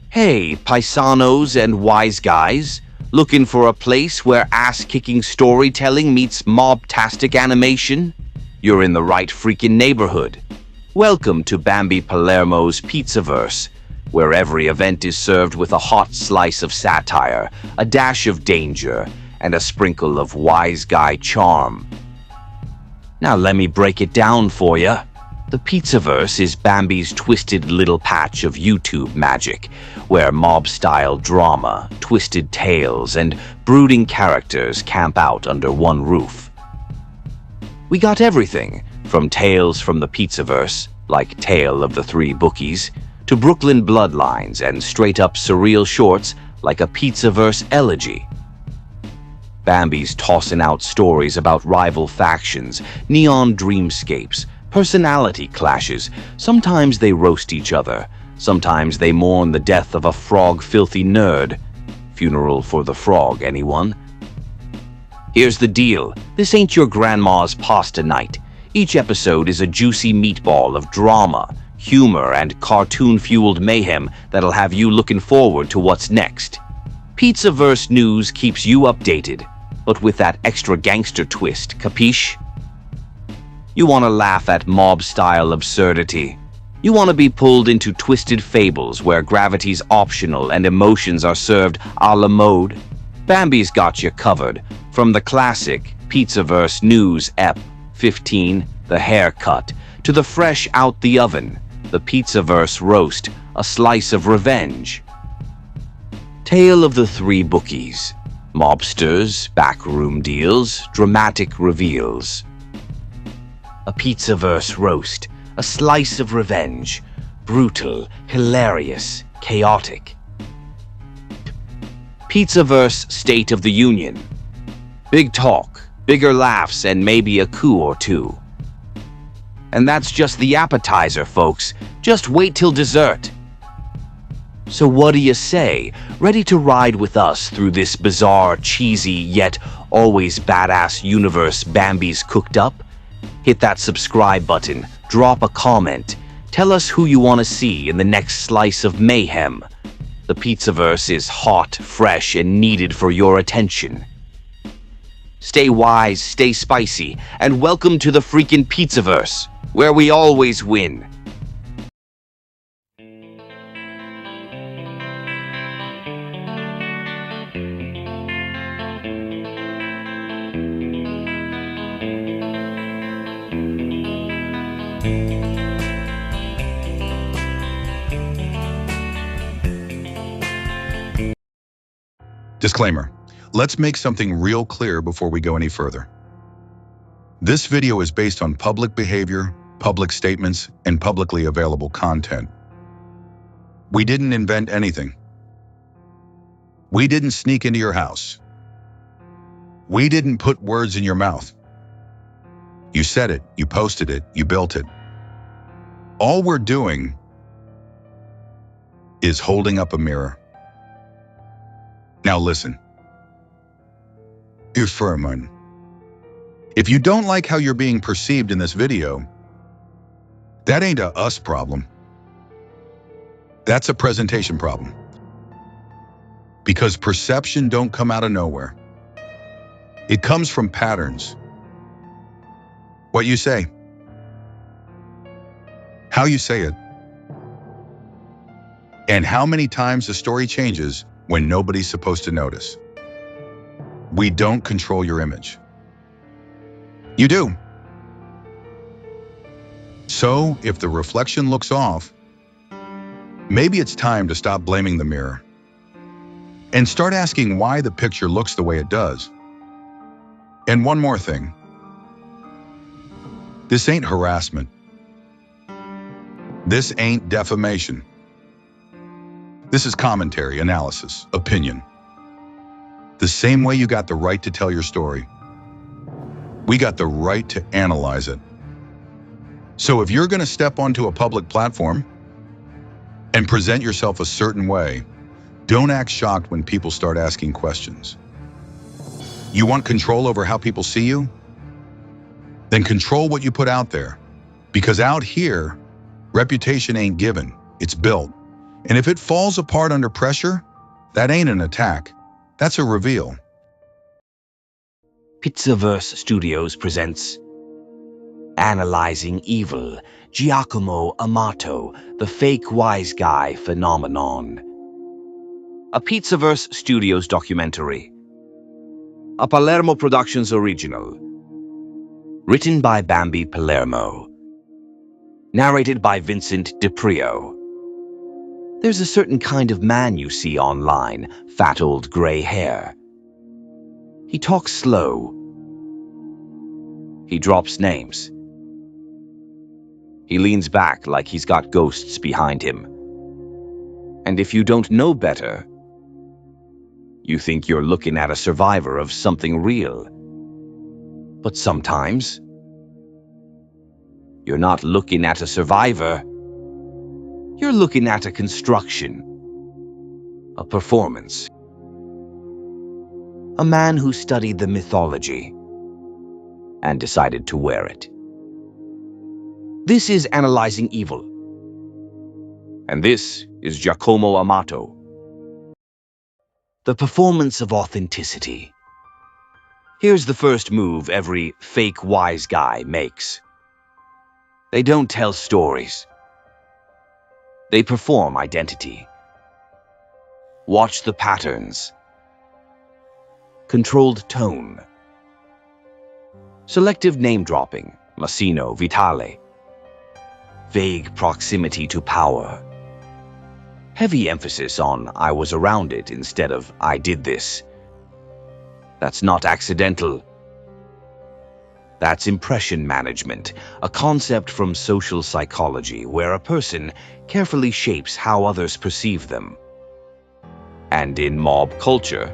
Hey, paisanos and wise guys, looking for a place where ass-kicking storytelling meets mob-tastic animation? You're in the right freaking neighborhood. Welcome to Bambi Palermo's Pizzaverse, where every event is served with a hot slice of satire, a dash of danger, and a sprinkle of wise guy charm. Now let me break it down for you. The Pizzaverse is Bambi's twisted little patch of YouTube magic, where mob-style drama, twisted tales, and brooding characters camp out under one roof. We got everything, from tales from the Pizzaverse, like Tale of the Three Bookies, to Brooklyn bloodlines and straight-up surreal shorts like a Pizzaverse elegy. Bambi's tossing out stories about rival factions, neon dreamscapes, personality clashes. Sometimes they roast each other. Sometimes they mourn the death of a frog-filthy nerd. Funeral for the frog, anyone? Here's the deal. This ain't your grandma's pasta night. Each episode is a juicy meatball of drama, humor, and cartoon-fueled mayhem that'll have you looking forward to what's next. Pizzaverse news keeps you updated, but with that extra gangster twist, capiche? You want to laugh at mob-style absurdity. You want to be pulled into twisted fables where gravity's optional and emotions are served a la mode. Bambi's got you covered, from the classic Pizzaverse News Ep. 15, The Haircut, to the fresh out the oven, the Pizzaverse Roast, a slice of revenge. Tale of the Three Bookies. Mobsters, backroom deals, dramatic reveals. A Pizzaverse Roast, a slice of revenge. Brutal, hilarious, chaotic. Pizzaverse State of the Union. Big talk, bigger laughs, and maybe a coup or two. And that's just the appetizer, folks. Just wait till dessert. So what do you say? Ready to ride with us through this bizarre, cheesy, yet always badass universe Bambi's cooked up? Hit that subscribe button, drop a comment, tell us who you want to see in the next slice of mayhem. The Pizzaverse is hot, fresh, and needed for your attention. Stay wise, stay spicy, and welcome to the freaking Pizzaverse, where we always win. Disclaimer. Let's make something real clear before we go any further. This video is based on public behavior, public statements, and publicly available content. We didn't invent anything. We didn't sneak into your house. We didn't put words in your mouth. You said it, you posted it, you built it. All we're doing is holding up a mirror. Now listen. Here's Furman. If you don't like how you're being perceived in this video, that ain't a us problem. That's a presentation problem. Because perception don't come out of nowhere. It comes from patterns. What you say. How you say it. And how many times the story changes when nobody's supposed to notice. We don't control your image. You do. So, if the reflection looks off, maybe it's time to stop blaming the mirror and start asking why the picture looks the way it does. And one more thing. This ain't harassment. This ain't defamation. This is commentary, analysis, opinion. The same way you got the right to tell your story, we got the right to analyze it. So if you're going to step onto a public platform and present yourself a certain way, don't act shocked when people start asking questions. You want control over how people see you? Then control what you put out there. Because out here, reputation ain't given, it's built. And if it falls apart under pressure, that ain't an attack. That's a reveal. Pizzaverse Studios presents Analyzing Evil, Giacomo Amato, the Fake Wiseguy Phenomenon. A Pizzaverse Studios documentary. A Palermo Productions original. Written by Bambi Palermo. Narrated by Vincent DiPrio. There's a certain kind of man you see online, fat old gray hair. He talks slow. He drops names. He leans back like he's got ghosts behind him. And if you don't know better, you think you're looking at a survivor of something real. But sometimes, you're not looking at a survivor. You're looking at a construction, a performance. A man who studied the mythology and decided to wear it. This is Analyzing Evil. And this is Giacomo Amato. The performance of authenticity. Here's the first move every fake wise guy makes. They don't tell stories. They perform identity. Watch the patterns. Controlled tone. Selective name-dropping, Massino, Vitale. Vague proximity to power. Heavy emphasis on I was around it instead of I did this. That's not accidental. That's impression management, a concept from social psychology where a person carefully shapes how others perceive them. And in mob culture,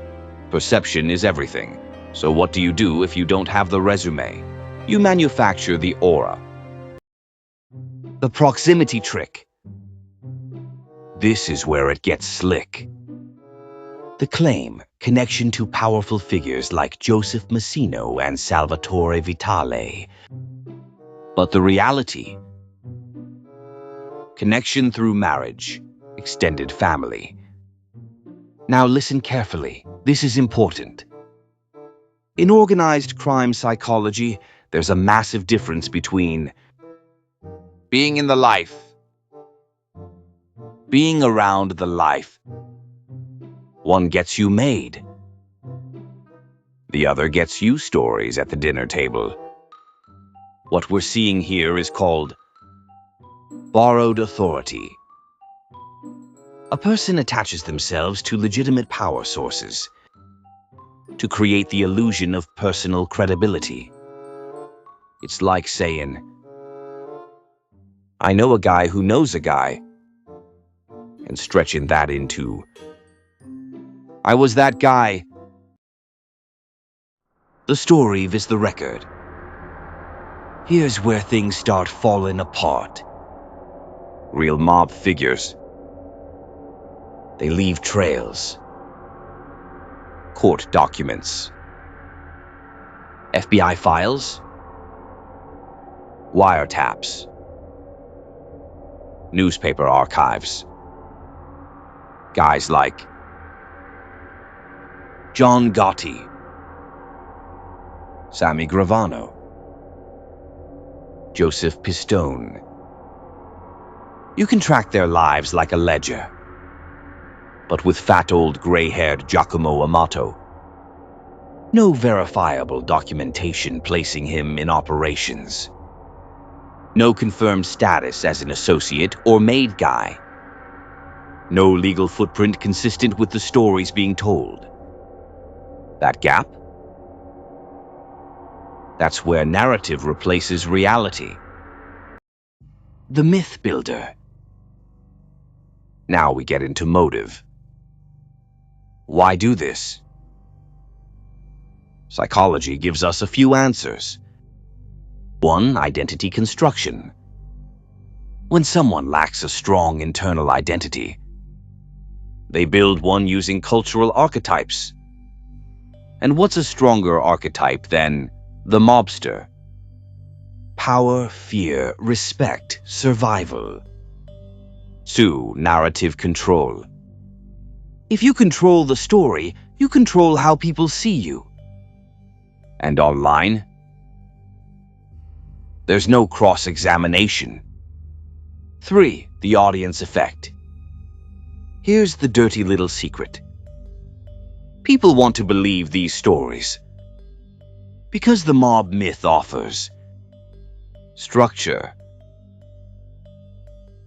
perception is everything. So what do you do if you don't have the resume? You manufacture the aura. The proximity trick. This is where it gets slick. The claim, connection to powerful figures like Joseph Massino and Salvatore Vitale. But the reality, connection through marriage, extended family. Now listen carefully, this is important. In organized crime psychology, there's a massive difference between being in the life, being around the life. One gets you made. The other gets you stories at the dinner table. What we're seeing here is called borrowed authority. A person attaches themselves to legitimate power sources to create the illusion of personal credibility. It's like saying, I know a guy who knows a guy, and stretching that into, I was that guy. The story is the record. Here's where things start falling apart. Real mob figures. They leave trails. Court documents. FBI files. Wiretaps. Newspaper archives. Guys like John Gotti, Sammy Gravano, Joseph Pistone. You can track their lives like a ledger. But with fat old gray-haired Giacomo Amato, no verifiable documentation placing him in operations. No confirmed status as an associate or made guy. No legal footprint consistent with the stories being told. That gap? That's where narrative replaces reality. The myth builder. Now we get into motive. Why do this? Psychology gives us a few answers. 1. Identity construction. When someone lacks a strong internal identity, they build one using cultural archetypes. And what's a stronger archetype than the mobster? Power, fear, respect, survival. 2. Narrative control. If you control the story, you control how people see you. And online, there's no cross-examination. 3. The audience effect. Here's the dirty little secret. People want to believe these stories because the mob myth offers structure,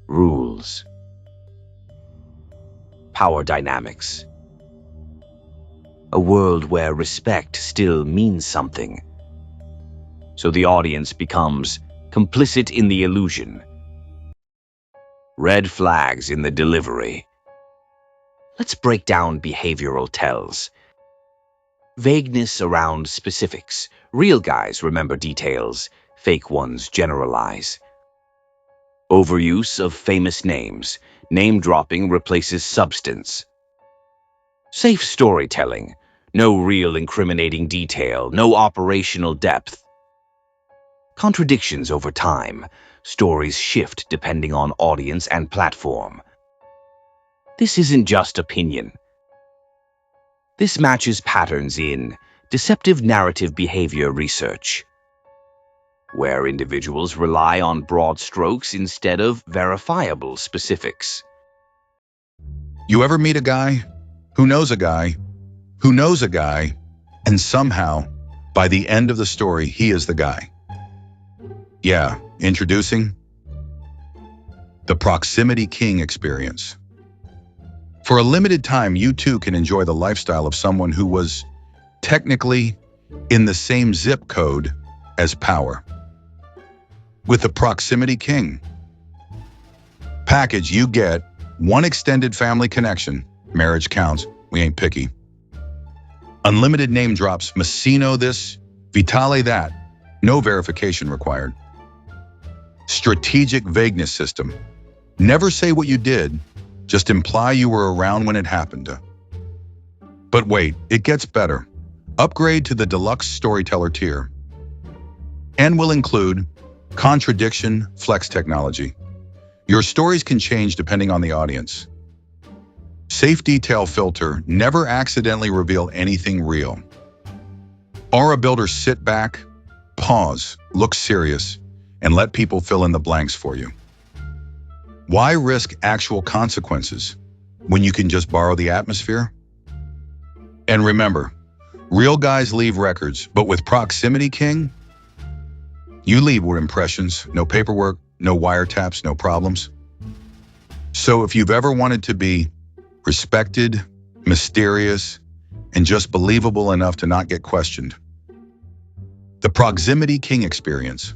rules, power dynamics, a world where respect still means something. So the audience becomes complicit in the illusion. Red flags in the delivery. Let's break down behavioral tells. Vagueness around specifics. Real guys remember details, fake ones generalize. Overuse of famous names. Name-dropping replaces substance. Safe storytelling. No real incriminating detail, no operational depth. Contradictions over time. Stories shift depending on audience and platform. This isn't just opinion. This matches patterns in deceptive narrative behavior research, where individuals rely on broad strokes instead of verifiable specifics. You ever meet a guy who knows a guy who knows a guy, and somehow, by the end of the story, he is the guy? Yeah, introducing the Proximity King experience. For a limited time, you too can enjoy the lifestyle of someone who was technically in the same zip code as power. With the Proximity King package, you get one extended family connection, marriage counts, we ain't picky. Unlimited name drops, Messino this, Vitale that, no verification required. Strategic vagueness system. Never say what you did, just imply you were around when it happened. But wait, it gets better. Upgrade to the deluxe storyteller tier. And will include contradiction flex technology. Your stories can change depending on the audience. Safe detail filter, never accidentally reveal anything real. Aura builder, sit back, pause, look serious, and let people fill in the blanks for you. Why risk actual consequences when you can just borrow the atmosphere? And remember, real guys leave records, but with Proximity King, you leave with impressions, no paperwork, no wiretaps, no problems. So if you've ever wanted to be respected, mysterious, and just believable enough to not get questioned, the Proximity King experience.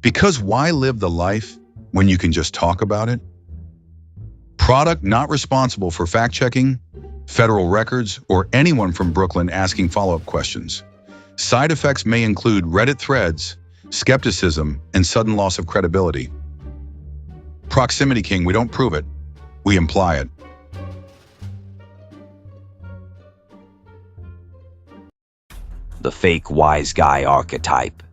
Because why live the life when you can just talk about it? Product not responsible for fact-checking, federal records, or anyone from Brooklyn asking follow-up questions. Side effects may include Reddit threads, skepticism, and sudden loss of credibility. Proximity King, we don't prove it, we imply it. The fake wise guy archetype.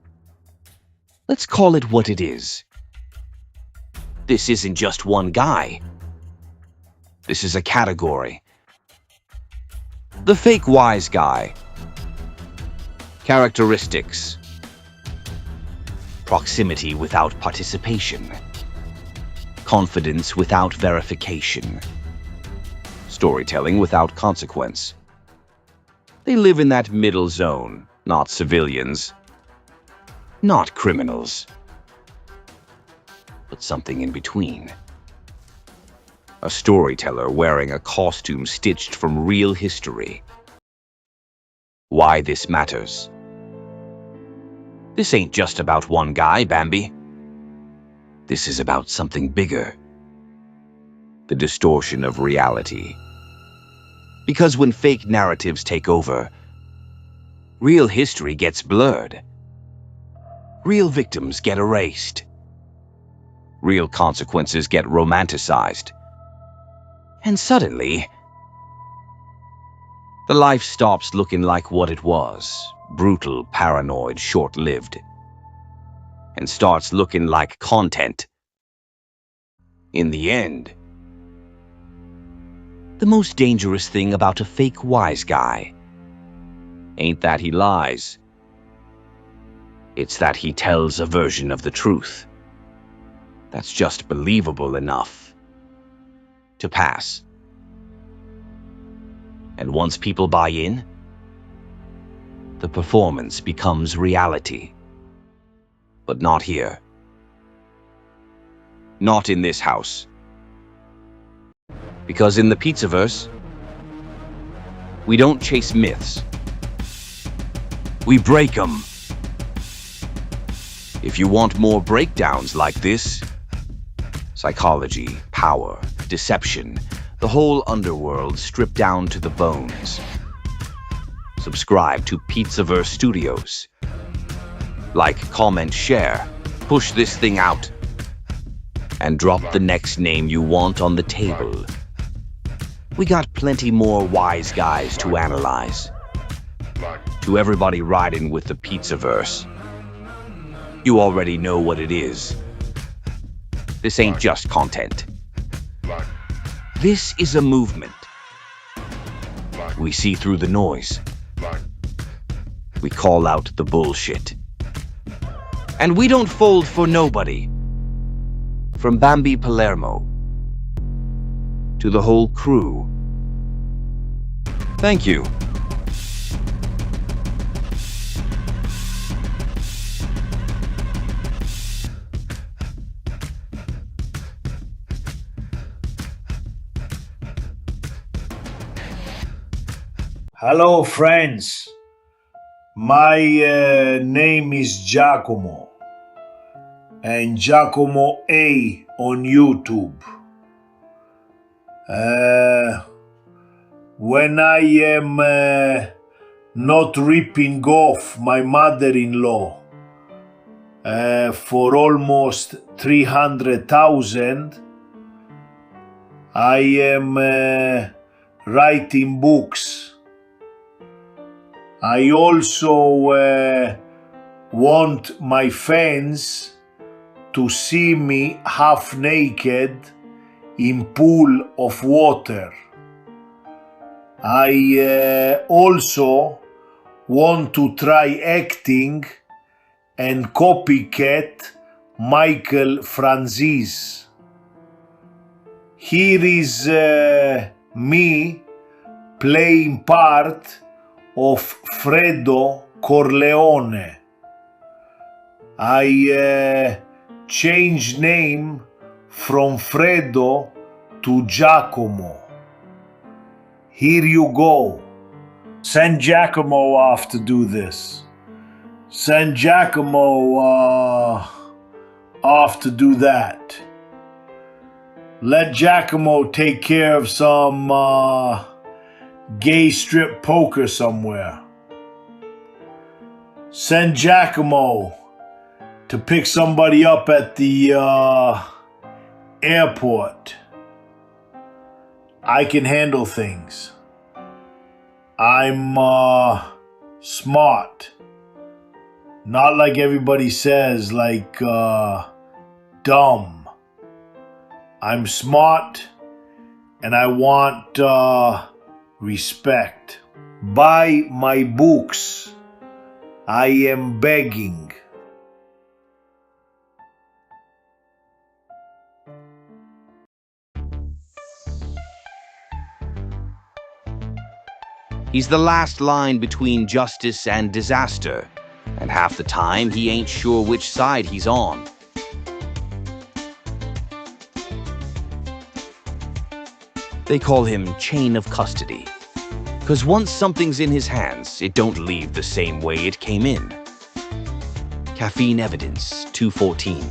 Let's call it what it is. This isn't just one guy. This is a category. The fake wise guy. Characteristics. Proximity without participation. Confidence without verification. Storytelling without consequence. They live in that middle zone, not civilians, not criminals, but something in between. A storyteller wearing a costume stitched from real history. Why this matters? This ain't just about one guy, Bambi. This is about something bigger. The distortion of reality. Because when fake narratives take over, real history gets blurred. Real victims get erased. Real consequences get romanticized. And suddenly, the life stops looking like what it was, brutal, paranoid, short-lived, and starts looking like content. in the end. The most dangerous thing about a fake wise guy ain't that he lies. It's that he tells a version of the truth that's just believable enough to pass. And once people buy in, the performance becomes reality. But not here. Not in this house. Because in the Pizzaverse, we don't chase myths. We break them. If you want more breakdowns like this, psychology, power, deception, the whole underworld stripped down to the bones. Subscribe to Pizzaverse Studios. Like, comment, share, push this thing out, and drop the next name you want on the table. We got plenty more wise guys to analyze. To everybody riding with the Pizzaverse, you already know what it is. This ain't just content. This is a movement. We see through the noise. We call out the bullshit. And we don't fold for nobody. From Bambi Palermo to the whole crew. Thank you. Hello, friends. My name is Giacomo, and Giacomo-A on YouTube. When I am not ripping off my mother-in-law for almost 300,000, I am writing books. I also want my fans to see me half naked in pool of water. I also want to try acting and copycat Michael Franzese. Here is me playing part of Fredo Corleone. I changed name from Fredo to Giacomo. Here you go. Send Giacomo off to do this. Send Giacomo off to do that. Let Giacomo take care of some gay strip poker somewhere. Send Giacomo to pick somebody up at the airport. I can handle things. I'm smart. Not like everybody says, like dumb. I'm smart and I want respect. Buy my books. I am begging. He's the last line between justice and disaster, and half the time he ain't sure which side he's on. They call him chain of custody, because once something's in his hands, it don't leave the same way it came in. Caffeine Evidence 214.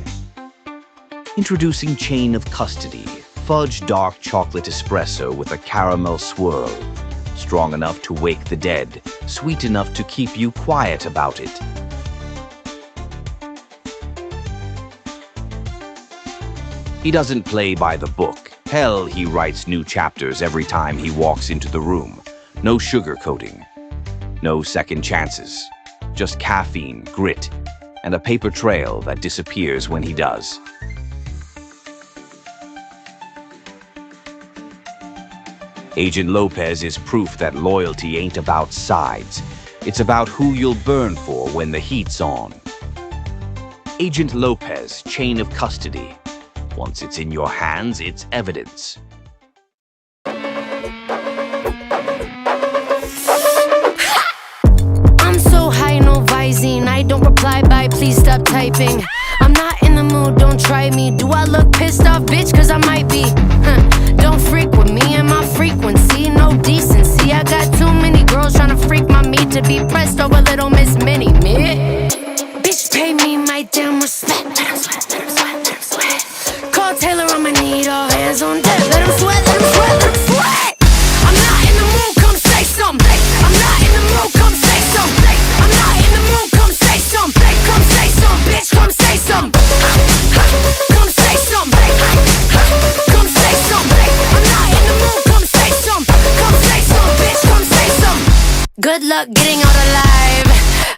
Introducing Chain of Custody, fudge dark chocolate espresso with a caramel swirl. Strong enough to wake the dead, sweet enough to keep you quiet about it. He doesn't play by the book. Hell, he writes new chapters every time he walks into the room. No sugarcoating. No second chances. Just caffeine, grit, and a paper trail that disappears when he does. Agent Lopez is proof that loyalty ain't about sides. It's about who you'll burn for when the heat's on. Agent Lopez, chain of custody. Once it's in your hands, it's evidence. I'm so high, no Visine. I don't reply by, please stop typing. I'm not in the mood, don't try me. Do I look pissed off, bitch? Cause I might be. Don't freak with me and my frequency. No decency. I got too many girls trying to freak my meat to be pressed over little Miss Mini Me. Bitch, pay me my damn respect. Let him sweat, let him sweat, let him sweat. Call Taylor, I'ma need all hands on deck. Let him sweat, let him sweat, let him sweat. I'm not in the mood, come say something. I'm not in the mood, come say something. I'm not in the mood, come say something. Come say something, bitch, come say something. Come say something. Come say something. I'm not in the mood, come say something. Come say something, bitch, come say something. Good luck getting out alive.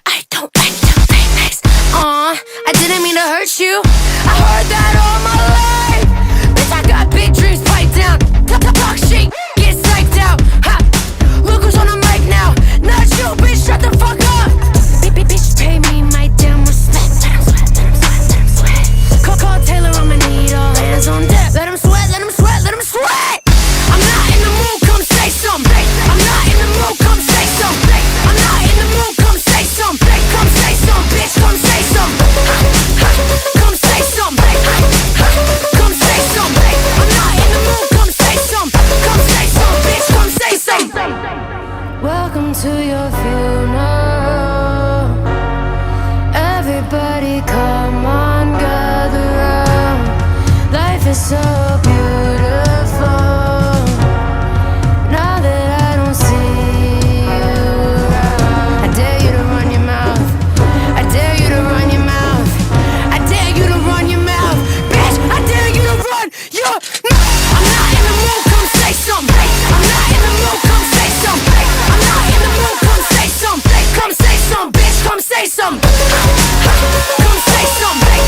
I don't like to play nice. I didn't mean to hurt you. I heard that all my life. Bitch, I got big dreams, pipe down. Talk shit, get psyched out. Ha. Look who's on the mic now. Not you, bitch, shut the fuck up. Bitch, pay me my damn respect. Let him sweat, let him sweat, let him sweat. Call Taylor, I'ma need all hands on deck. Let him sweat, let him sweat, let him sweat. I'm not in the mood, come say something. I'm not in the mood, come say something. I'm not in the mood, come say something. Come say something, bitch, come say something. Come say something. Come say something. I'm not in the mood, come say something. Come say something, bitch, come say something. Welcome to your funeral. Everybody come on, gather round. Life is so beautiful. Now that I don't see you around, I dare you to run your mouth. I dare you to run your mouth. I dare you to run your mouth. Bitch, I dare you to run your mouth. I'm not in the mood, come say something. I'm not in the mood, come say something. I'm not in the mood, come say something. Come say something, bitch, come say something. Come say something.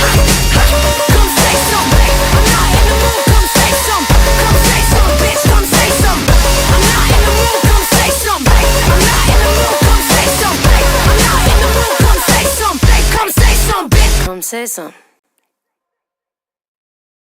Come say something. I'm not in the mood, come say something. Come say something, bitch, come say something. I'm not in the mood, come say something. I'm not in the mood, come say something. I'm not in the mood, come say something. Come say something, bitch, come say something.